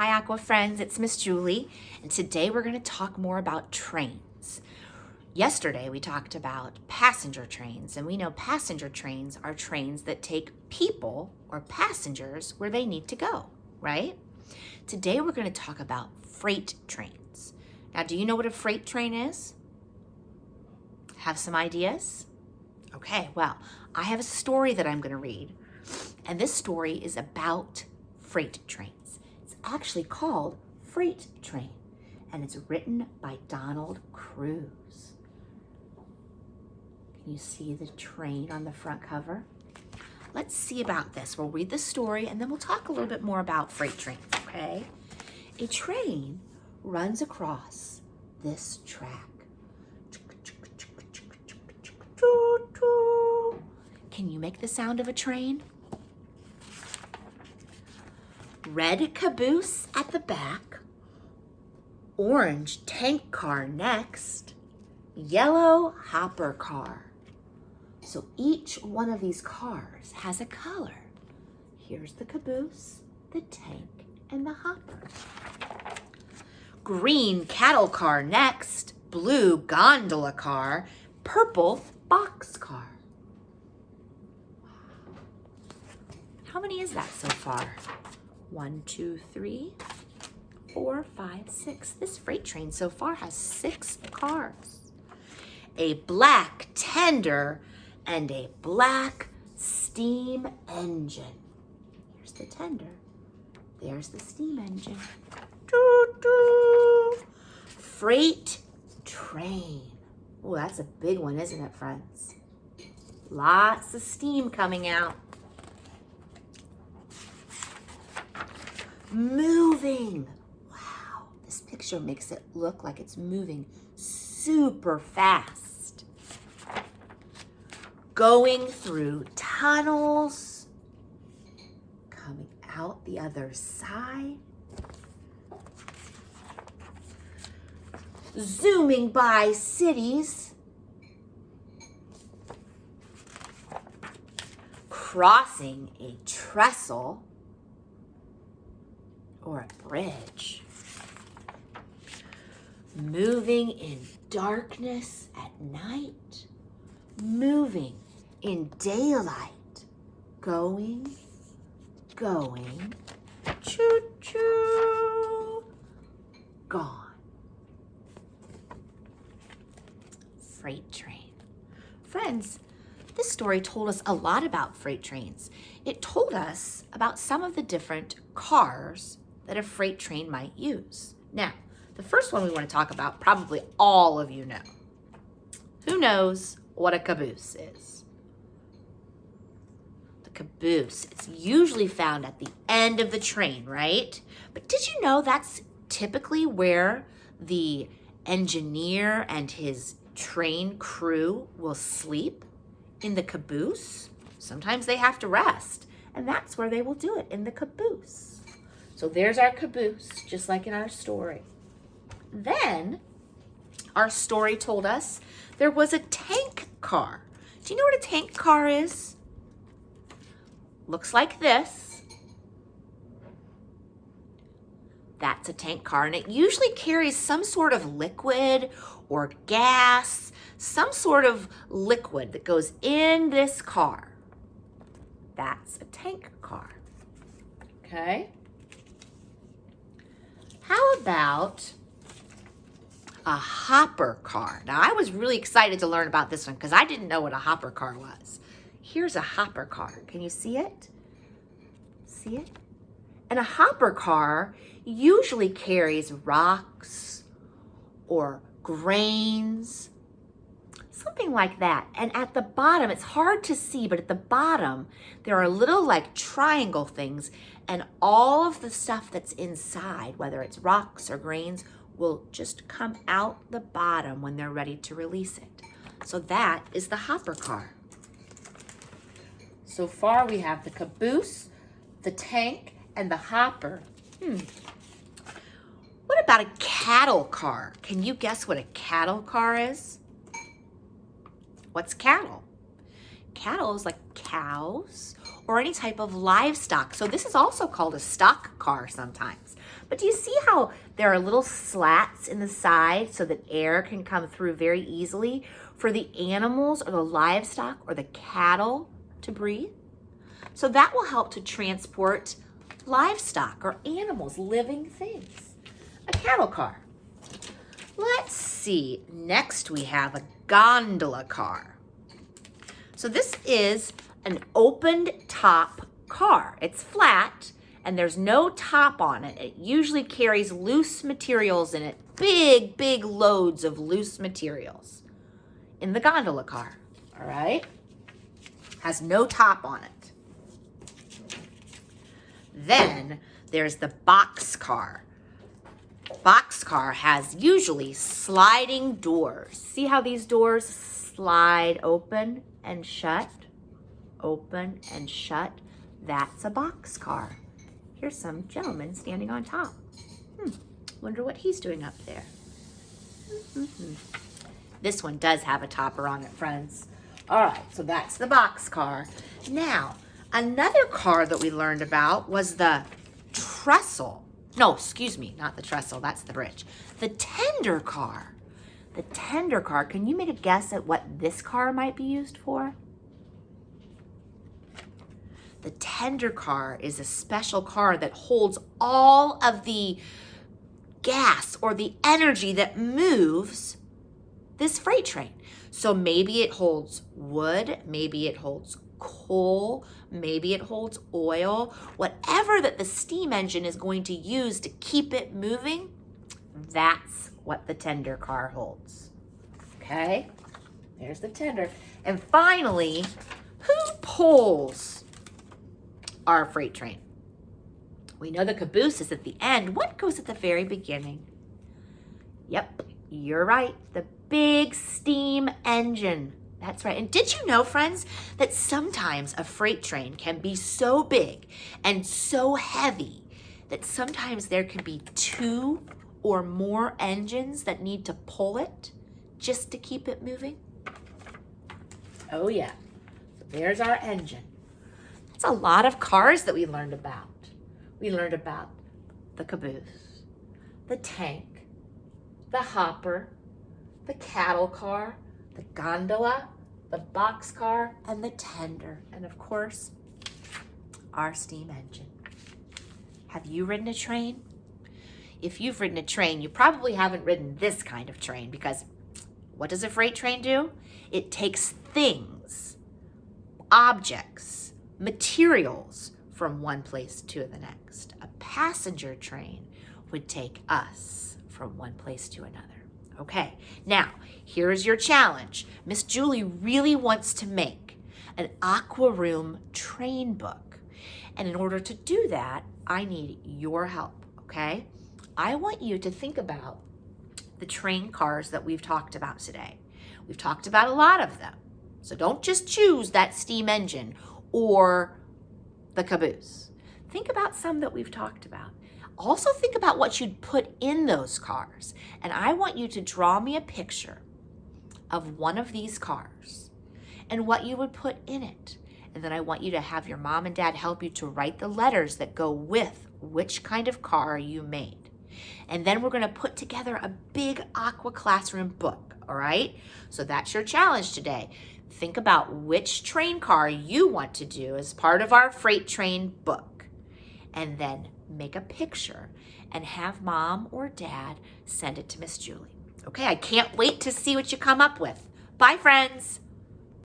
Hi Aqua friends, it's Miss Julie, and today we're going to talk more about trains. Yesterday we talked about passenger trains, and we know passenger trains are trains that take people or passengers where they need to go, right? Today we're going to talk about freight trains. Now, do you know what a freight train is? Have some ideas? Okay, well, I have a story that I'm going to read, and this story is about freight trains. It's actually called Freight Train, and it's written by Donald Cruz. Can you see the train on the front cover? Let's see about this. We'll read the story, and then we'll talk a little bit more about freight trains, okay? A train runs across this track. Can you make the sound of a train? Red caboose at the back, orange tank car next, yellow hopper car. So each one of these cars has a color. Here's the caboose, the tank, and the hopper. Green cattle car next, blue gondola car, purple box car. How many is that so far? 1, 2, 3, 4, 5, 6. This freight train so far has 6 cars. A black tender and a black steam engine. Here's the tender. There's the steam engine. Doo, doo. Freight train. Oh, that's a big one, isn't it, friends? Lots of steam coming out. Moving. Wow, this picture makes it look like it's moving super fast. Going through tunnels, coming out the other side. Zooming by cities. Crossing a trestle or a bridge. Moving in darkness at night. Moving in daylight. Going, choo-choo, gone. Freight train. Friends, this story told us a lot about freight trains. It told us about some of the different cars that a freight train might use. Now, the first one we want to talk about, probably all of you know. Who knows what a caboose is? The caboose, it's usually found at the end of the train, right? But did you know that's typically where the engineer and his train crew will sleep? In the caboose? Sometimes they have to rest, and that's where they will do it, in the caboose. So there's our caboose, just like in our story. Then, our story told us there was a tank car. Do you know what a tank car is? Looks like this. That's a tank car, and it usually carries some sort of liquid or gas, some sort of liquid that goes in this car. That's a tank car. Okay? How about a hopper car? Now, I was really excited to learn about this one because I didn't know what a hopper car was. Here's a hopper car. Can you see it? See it? And a hopper car usually carries rocks or grains, something like that. And at the bottom, it's hard to see, but at the bottom, there are little like triangle things, and all of the stuff that's inside, whether it's rocks or grains, will just come out the bottom when they're ready to release it. So that is the hopper car. So far we have the caboose, the tank, and the hopper. What about a cattle car? Can you guess what a cattle car is? What's cattle? Cattle is like cows or any type of livestock. So this is also called a stock car sometimes. But do you see how there are little slats in the side so that air can come through very easily for the animals or the livestock or the cattle to breathe? So that will help to transport livestock or animals, living things. A cattle car. Let's see. Next we have a gondola car. So this is an opened top car. It's flat and there's no top on it. It usually carries loose materials in it, big loads of loose materials in the gondola car, all right? Has no top on it. Then there's the box car. Box car has usually sliding doors. See how these doors slide open and shut? Open and shut. That's a box car. Here's some gentleman standing on top. Wonder what he's doing up there. This one does have a topper on it, friends. All right, so that's the box car. Now, another car that we learned about was the trestle. No, excuse me, not the trestle, that's the bridge. The tender car. The tender car, can you make a guess at what this car might be used for? The tender car is a special car that holds all of the gas or the energy that moves this freight train. So maybe it holds wood, maybe it holds coal, maybe it holds oil, whatever that the steam engine is going to use to keep it moving, that's what the tender car holds. Okay, there's the tender. And finally, who pulls our freight train? We know the caboose is at the end. What goes at the very beginning? Yep, you're right, the big steam engine. That's right. And did you know, friends, that sometimes a freight train can be so big and so heavy that sometimes there can be 2 or more engines that need to pull it just to keep it moving? Oh yeah, so there's our engine. That's a lot of cars that we learned about. We learned about the caboose, the tank, the hopper, the cattle car, the gondola, the box car, and the tender, and of course, our steam engine. Have you ridden a train? If you've ridden a train, you probably haven't ridden this kind of train, because what does a freight train do? It takes things, objects, materials from one place to the next. A passenger train would take us from one place to another. Okay, now here's your challenge. Miss Julie really wants to make an Aquaroom train book. And in order to do that, I need your help, okay? I want you to think about the train cars that we've talked about today. We've talked about a lot of them. So don't just choose that steam engine or the caboose. Think about some that we've talked about. Also think about what you'd put in those cars. And I want you to draw me a picture of one of these cars and what you would put in it. And then I want you to have your mom and dad help you to write the letters that go with which kind of car you made. And then we're going to put together a big Aqua Classroom book, all right? So that's your challenge today. Think about which train car you want to do as part of our freight train book. And then make a picture and have mom or dad send it to Miss Julie. Okay, I can't wait to see what you come up with. Bye, friends.